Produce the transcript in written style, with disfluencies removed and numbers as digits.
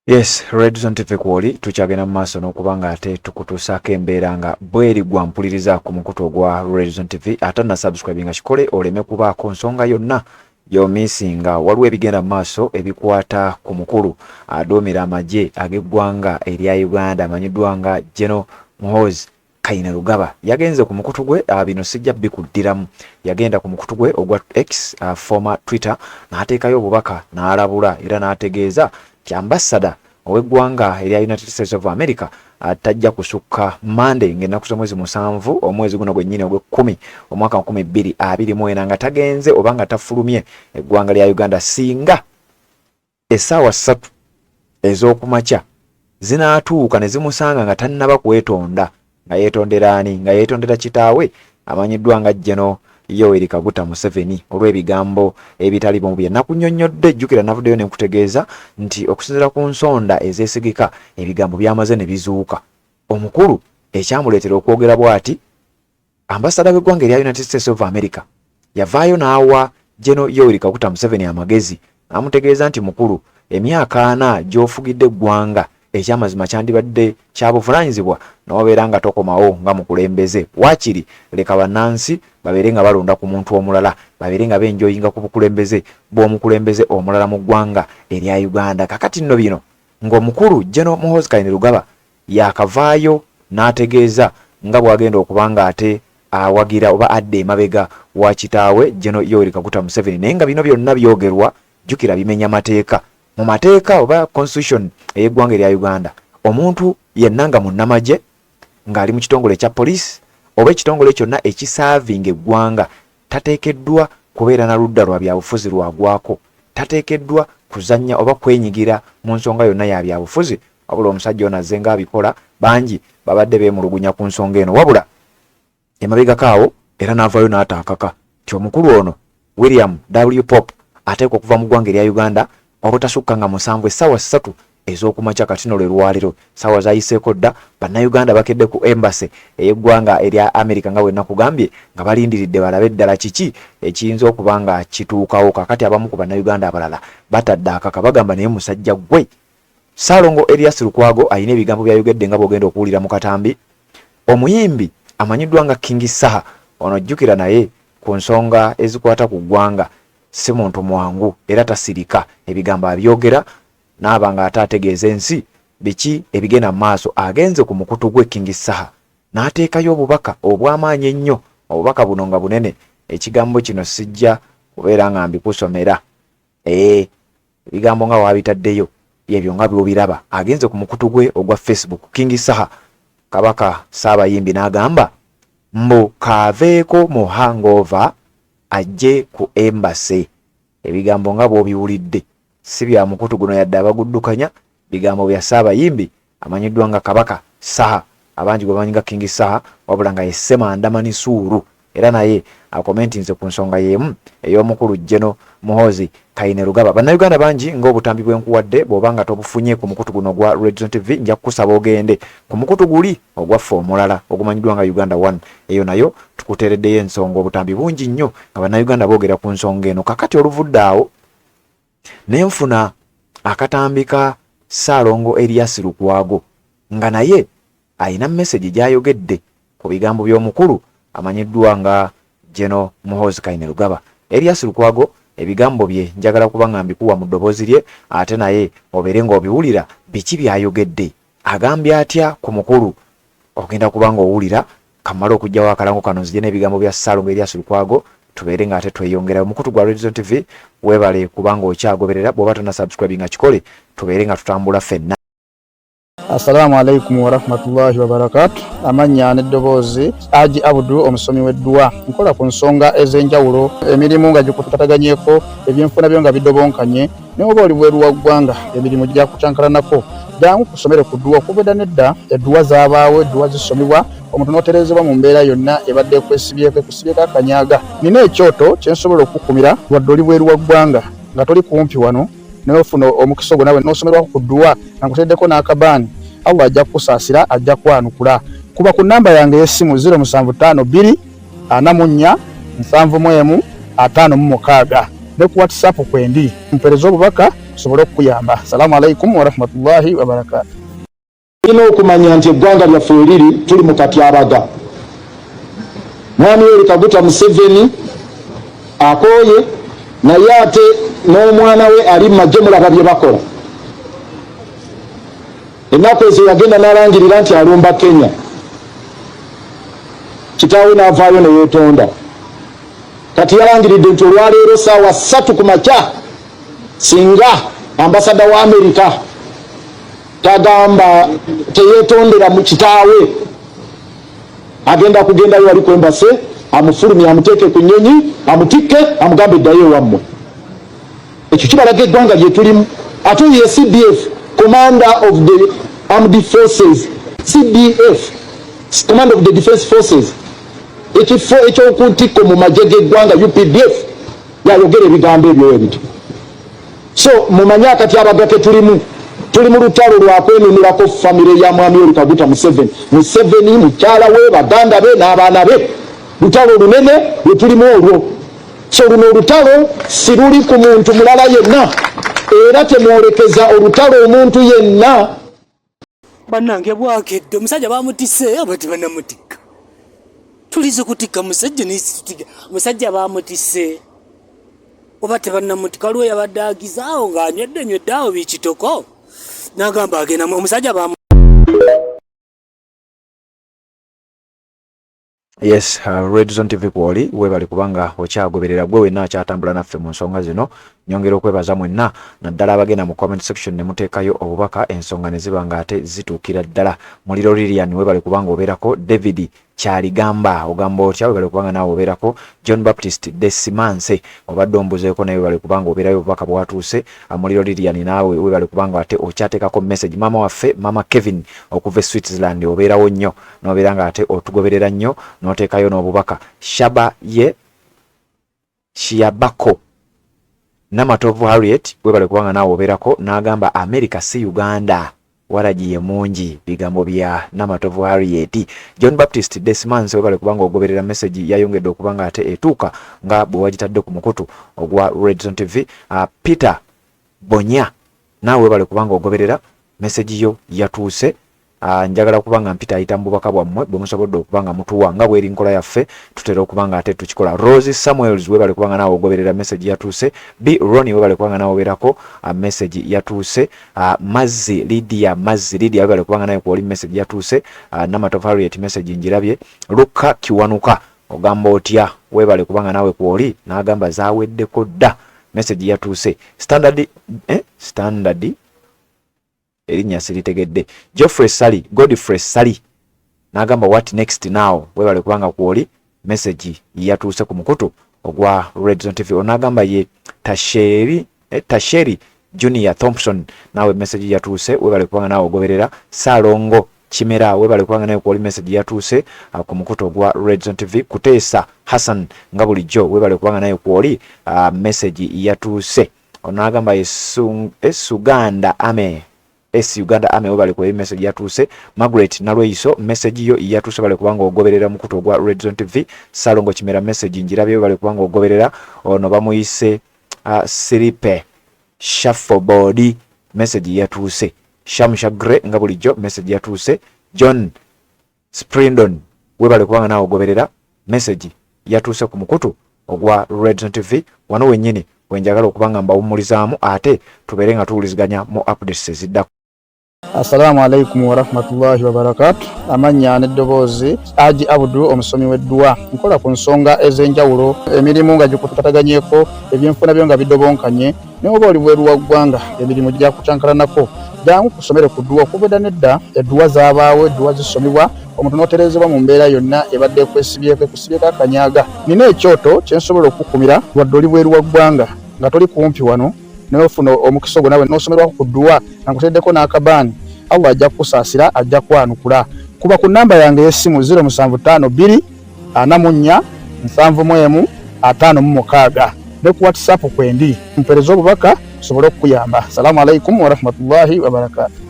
Yes, Red Zone TV kwoli tukyagenda mu maaso n'okubanga ate tukutuusaako embeera nga bweri gwampuliriza ku mukutu ogwa Red Zone TV ate na subscribe nga kikole oleme kubaako nsonga yonna y'omisinga. Waliwo ebigenda mu maaso ebikwata ku mukulu aduumira amagye ag'eggwanga erya Uganda amanyiddwa nga General Muhoozi Kainerugaba. Yagenze ku mukutu gwe bino sijja bikuddiramu. Yagenda ku mukutu gwe ogwa X former Twitter n'ateekayo obubaka n'alabula era n'ategeeza kyambasada ow'eggwanga erya United States of America atajja kusukka Monday ng'ennaku z'omwezi 7 omwezi guno gwennyini ogw'ekkumi omwaka 2024 nga tagenze oba nga tafulumye eggwanga lya Uganda singa essaawa 3 ez'okumakya zinaatuuka ne zimusanga nga tannaba kwetonda nga yeetondera ani nga yeetondera kitaawe amanyiddwa nga General Yoweri Kaguta Museveni olw'ebigambo ebitali mu bye nakunnyonnyodde. Jjukira navuddeyo ne nkutegeeza nti okusinziira ku nsonda ezeesigika ebigambo byamaze ne bizuuka. Omukulu ekyamuleetera okwogera bw'ati ambasada w'eggwanga erya United States of America yavaayo n'awa General Yoweri Kaguta Museveni amagezi amutegeeza nti mukulu emyaka 4 gy'ofugidde eggwanga ekyamazima kyandibadde kya buvunaanyizibwa n'obeera nga tokomawo nga mukulembeze. Waakiri leka bannansi babeere nga balonda ku muntu omulala, babeere nga benjoyinga ku bukulembeze bw'omukulembeze omulala mu ggwanga erya Uganda. Kakati nno bino ng'omukulu General Muhoozi Kainerugaba yakavaayo n'ategeeza nga bw'agenda okubanga ate awagira oba adde emabega wa kitaawe General Yoweri Kaguta Museveni. Naye nga bino byonna byogerwa, jjukira bimenya mateeka. Mu mateeka oba constitution ey'eggwanga erya Uganda, omuntu yenna nga munnamagye ng'ali mu kitongole kya poliisi oba ekitongole kyonna ekisaavinga eggwanga tateekeddwa kubeera na ludda lwa byabufuzi lwagwako, tateekeddwa kuzannya oba kwenyigira mu nsonga yonna ya byabufuzi. Wabula omusajja ono azze ng'abikola, bangi babadde beemulugunya ku nsonga eno. Wabula emabegakaawo era n'avaayo n'ataakaka ti omukulu ono William W. Pop ateekwa okuva mu ggwanga erya Uganda obutasukka nga 7 essaawa 3 ez'okumakya. Kati no lwe lwaliro ssaawa zayiseeko dda, bannayuganda bakedde ku embase ey'eggwanga erya America nga bwe nakugambye nga balindiridde balabe ddala kiki ekiyinza okuba nga kituukawo. Kakati abamu ku bannayuganda abalala batadde akaka bagamba naye musajja gwe Ssaalongo Erias Lukwago ayina ebigambo byayogedde nga bw'ogenda okuwulira mu katambi. Omuyimbi amanyiddwa nga King Saha ono jjukira naye ku nsonga ezikwata ku ggwanga si muntu mwangu era tasirika, ebigambo abyogera n'aba nga ate ategeeza ensi biki ebigenda mu maaso. Agenze ku mukutu gwe King Saha n'ateekayo obubaka obw'amaanyi ennyo. Obubaka buno nga bunene, ekigambo kino sijja kubeera nga mbikusomera, ebigambo nga waabitaddeyo ebyo nga by'obiraba. Agenze ku mukutu gwe ogwa Facebook King Saha, kabaka Saabayimbi n'agamba mbu kaaveeko mu hangover ajje ku embase. Ebigambo nga bw'obiwulidde si bya mukutu guno yadde abaguddukanya, bigambo bya Saabayimbi amanyiddwa nga kabaka Saha, abangi gwe bamanyi nga King Saha, wabula nga ye Ssemandamani Suuru. Era naye akomentinze ku nsonga y'emu ey'omukulu General Muhoozi Kainerugaba. Bannayuganda bangi ng'obutambi bwenkuwadde bw'oba nga tobufunye ku mukutu guno gwa Red Zone TV, nja kukusaba ogende ku mukutu guli ogwaffe omulala ogumanyiddwa nga Uganda 1. Eyo nayo tukuteereddeyo ensonga, obutambi bungi nnyo nga bannayuganda boogera ku nsonga eno. Kakati oluvudde awo ne nfuna akatambi ka Ssaalongo Erias Lukwago nga naye ayina message gy'ayogedde ku bigambo by'omukulu amanyiddwa nga General Muhoozi Kainerugaba. Erias Lukwago ebigambo bye njagala kuba nga mbikuwa mu ddoboozi lye, ate naye obeere ng'obiwulira biki by'ayogedde. Agambye atya ku mukulu? Ogenda kuba ng'owulira kamala okugyawo akalango kano nzije n'ebigambo bya Ssaalongo Erias Lukwago, tubeere nga ate tweyongerayo. Mukutu gwa Red Zone TV weebale kubanga okyagoberera, bw'oba tonna subscribe nga kikole, tubeere nga tutambula ffenna. Assalamu alaikum wa rahmatullahi wa barakatuh. Amanya n'eddoboozi Haji Abdu omusomi w'eddua. Nkola ku nsonga ez'enjawulo, emirimu nga gikutataganyeko, ebyenfuna byo nga bidobonkanye, ne oba oli bweru wa ggwanga emirimu gya kucankalanako. Jangu kusomere ku ddua. Okubeda nedda eddua zaabaawo, eddua zisomibwa, omuntu n'oterezebwa mu mbeera yonna ebadde kwesibyeko akanyaga. Nina ekyoto kye nsobola okukumira wadde oli bweru wa ggwanga nga toli kumpi wano n'ofuna omukisa ogwo nawe n'osomerwako ku ddua nga nkuteddeko n'akabaani. Allah ajja kukusaasira, ajja kwanukula. Kuba ku namba yange y'essimu 0752 44 71 56 ne ku WhatsApp kwendi mpereza obubaka tusobole okuyamba. Assalamu alaikum wa rahmatullahi wa barakatuh. Ino okumanya nti eggwanga lyaffe liri tuli mu katyabaga. Mwami Yoweri Kaguta Museveni akooye naye ate n'omwana we ali mu magye mulaba bye bakola. Ennaku ezo yagenda n'alangirira nti alumba Kenya. Kitaawe n'avaayo ne yeetonda. Kati yalangiridde nti olwaleero ssaawa 3 ku makya singa ambasada wa Amerika tagamba teyeetondera mu kitaawe agenda kugendayo wali kwembase amufulumye amuteeke ku nnyonyi amutikke amugambe eddayo ewammwe. Ekyo kibalaga eggwanga lye tulimu. Ate ye CDF, Commander of the Armed Forces, CDF, Commander of the Defense Forces, ekifo ekyokuntikko mu magye g'eggwanga UPDF yayogera ebigambo ebyo ebiti. So mumanye akatyabaga ke tulimu. Tuli mu lutalo lwa kwenunulako famire ya Mwami Yoweri Kaguta Museveni. Museveni mukyala we, baganda be n'abaana be. Lutalo lunene lwe tulimu olwo. So luno olutalo si luli ku muntu mulala yenna, era temwolekeza olutalo omuntu yenna. Bannange bwakedde omusajja bamutisse abati bannamutikka. Tulize kutikka musajja n'isitiga musajja bamutisse. Oba tebannamutikka lwe yabadde agizaawo ng'anywedde awo bikitoko. Nagamba agenda omusajja bamu. Yes, Red Zone TV kwoli webali kubanga okyagoberera gwe wenna akyatambula naffe mu nsonga zino. Nyongera okwebaza mwenna naddala abagenda mu comment section ne muteekayo obubaka ensonga ne ziba nga ate zituukira ddala. Muliro Lilian webali kubanga obeerako, David Kyaligamba ogamba otya webali kubanga naawe obeerako, John Baptist Desimanse obadde ombuzeeko naye webali kubanga obeerayo obubaka bwatuuse. Muliro Lilian naawe webali kubanga ate okyateekako message. Mama waffe Mama Kevin okuva Switzerland obeerawo nnyo n'obeera nga ate otugoberera nnyo n'oteekayo n'obubaka. Shaba ye Shiabako Namatovu Harriet webale kubanga naawe obeerako n'agamba America si Uganda waragiye mungi bigambo bya Namatovu Harriet. John Baptist Desmans webale kubanga ogoberera message yayongedde okubanga ate etuuka nga bwe wagitadde ku mukutu ogwa Red Zone TV. Peter Bonya naawe webale kubanga ogoberera message yo yatuuse. Njagala kubanga mpita ayita mu bubaka bwammwe bwe musobodde okubanga mutuwa nga bweri nkola yaffe tutera okubanga ate tukikola. Rose Samuels webale kubanga naawe ogoberera message yatuuse. B Ronnie webale kubanga naawe obeerako message yatuuse. Mazzi Lydia webale kubanga naawe kwoli message yatuuse. Namatovu Harriet message njirabye. Luka Kiwanuka ogamba otya webale kubanga naawe kwoli n'agamba zaaweddeko dda message yatuuse. Standard erinnya siritegedde. Godfrey Sally n'agamba what next now webale kubanga kwoli message yatuuse ku mukutu ogwa Red Zone TV. Onagamba ye Tasheri Junior Thompson naawe message yatuuse webale kubanga naawe ogoberera. Salongo Kimera webale kubanga naawe kwoli message yatuuse ku mukutu ogwa Red Zone TV. Kuteesa Hassan nga bulijjo webale kubanga naawe kwoli message yatuuse. Onagamba Uganda Ame webale kwa message yatuuse. Margaret Nalweiso message yo yatuuse bale kubanga ogoberera mukutu ogwa Red Zone TV. Salongo Kimera message njirabye bale kubanga ogoberera. Ono bamuyise Siripe Shuffle Body message yatuuse. Shamsha Gre nga bulijjo message yatuuse. John Sprindon webale kubanga nawe ogoberera message yatuuse ku mukutu ogwa Red Zone TV. Wano wennyini wenjagala okubanga mbawumulizaamu ate tubeere nga tuwuliziganya mu updates eziddako. Assalamu alaikum wa rahmatullahi wa barakatuh. Amanya n'eddoboozi Haji Abdul omusomi w'eddua. Nkola ku nsonga ez'enjawulo, emirimu nga gikutataganyeko, ebyenfuna byo nga bidobonkanye, ne oba oli bweru wa ggwanga emirimu gya kucankalanako. Jangu kusomere ku ddua okuvudda nedda eddua zaabaawo, eddua zisomibwa omuntu n'otereezebwa mu mbeera yonna ebadde ekwesibyeko akanyaaga. Nina ekyoto kye nsobola okukumira wadde oli bweru wa ggwanga nga toli kumpi wano n'ofuna omukisa ogwo nawe n'osomerwako ku ddua nga nkuteddeko n'akabaani. Allah ajja kukusaasira, ajja kwanukula. Kuba ku namba yange y'essimu 0752 44 71 56 ne ku WhatsApp kwendi mpereza obubaka sobole okuyamba. Assalamu alaikum wa rahmatullahi wa barakatuh.